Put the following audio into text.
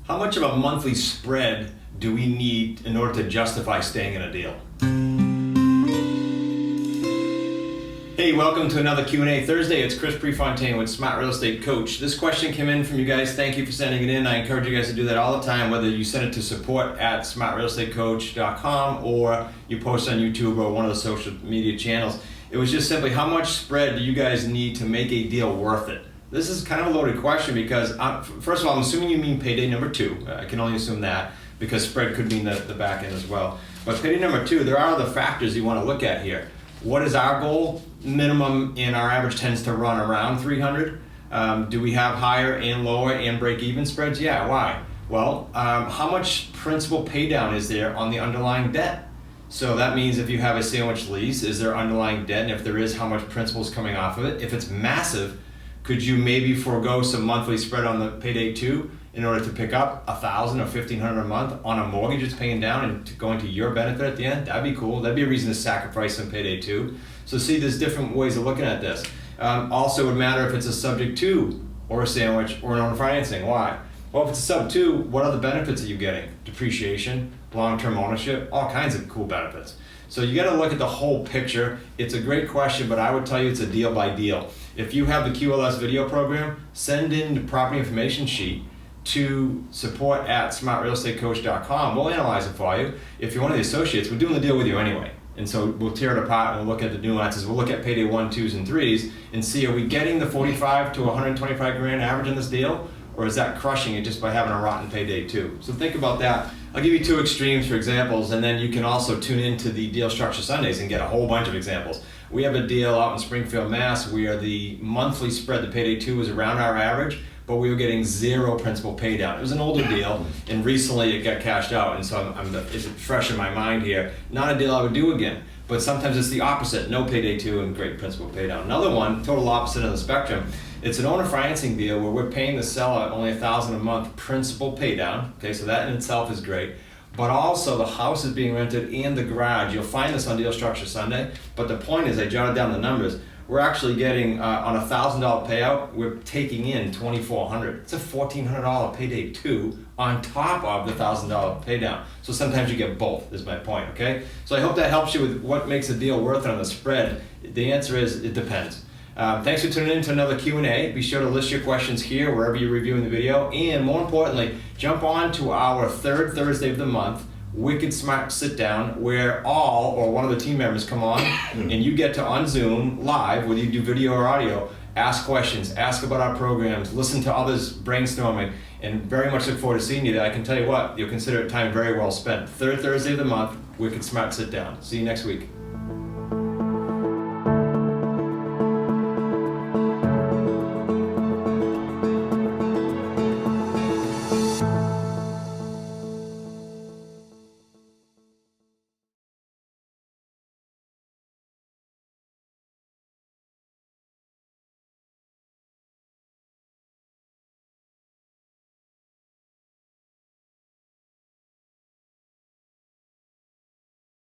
How much of a monthly spread do we need in order to justify staying in a deal? Hey, welcome to another Q&A Thursday. It's Chris Prefontaine with Smart Real Estate Coach. This question came in from you guys. Thank you for sending it in. I encourage you guys to do that all the time, whether you send it to support@smartrealestatecoach.com or you post on YouTube or one of the social media channels. It was just simply, how much spread do you guys need to make a deal worth it? This is kind of a loaded question because, first of all, I'm assuming you mean payday number two. I can only assume that because spread could mean the back end as well. But payday number two, there are other factors you want to look at here. What is our goal? Minimum in our average tends to run around 300. Do we have higher and lower and break-even spreads? Yeah, why? Well, how much principal pay down is there on the underlying debt? So that means if you have a sandwich lease, is there underlying debt? And if there is, how much principal is coming off of it? If it's massive, could you maybe forego some monthly spread on the payday two in order to pick up $1,000 or $1,500 a month on a mortgage it's paying down and going to your benefit at the end? That'd be cool. That'd be a reason to sacrifice some payday two. So see, there's different ways of looking at this. Also, it would matter if it's a subject to or a sandwich or an owner financing. Why? Well, if it's a sub two, what other benefits are you getting? Depreciation, long-term ownership, all kinds of cool benefits. So you got to look at the whole picture. It's a great question, but I would tell you it's a deal by deal. If you have the QLS video program, send in the property information sheet to support@smartrealestatecoach.com. We'll analyze it for you. If you're one of the associates, we're doing the deal with you anyway. And so we'll tear it apart and we'll look at the nuances. We'll look at payday 1, 2s, and 3s and see, are we getting the 45 to 125 grand average in this deal? Or is that crushing it just by having a rotten payday 2? So think about that. I'll give you two extremes for examples, and then you can also tune into the Deal Structure Sundays and get a whole bunch of examples. We have a deal out in Springfield, Mass, where the monthly spread, the payday 2, was around our average, but we were getting zero principal pay down. It was an older deal, and recently it got cashed out, and so it's fresh in my mind here. Not a deal I would do again, but sometimes it's the opposite, no payday 2 and great principal pay down. Another one, total opposite of the spectrum, it's an owner financing deal where we're paying the seller only $1,000 a month principal pay down, okay, so that in itself is great. But also the house is being rented and the garage. You'll find this on Deal Structure Sunday, but the point is, I jotted down the numbers. We're actually getting, on a $1,000 payout, we're taking in $2,400. It's a $1,400 payday 2 on top of the $1,000 pay down. So sometimes you get both, is my point, okay? So I hope that helps you with what makes a deal worth it on the spread. The answer is, it depends. Thanks for tuning in to another Q&A. Be sure to list your questions here wherever you're reviewing the video. And more importantly, jump on to our third Thursday of the month, Wicked Smart Sit Down, where all or one of the team members come on and you get to, on Zoom, live, whether you do video or audio, ask questions, ask about our programs, listen to others brainstorming, and very much look forward to seeing you there. I can tell you what, you'll consider it time very well spent. Third Thursday of the month, Wicked Smart Sit Down. See you next week.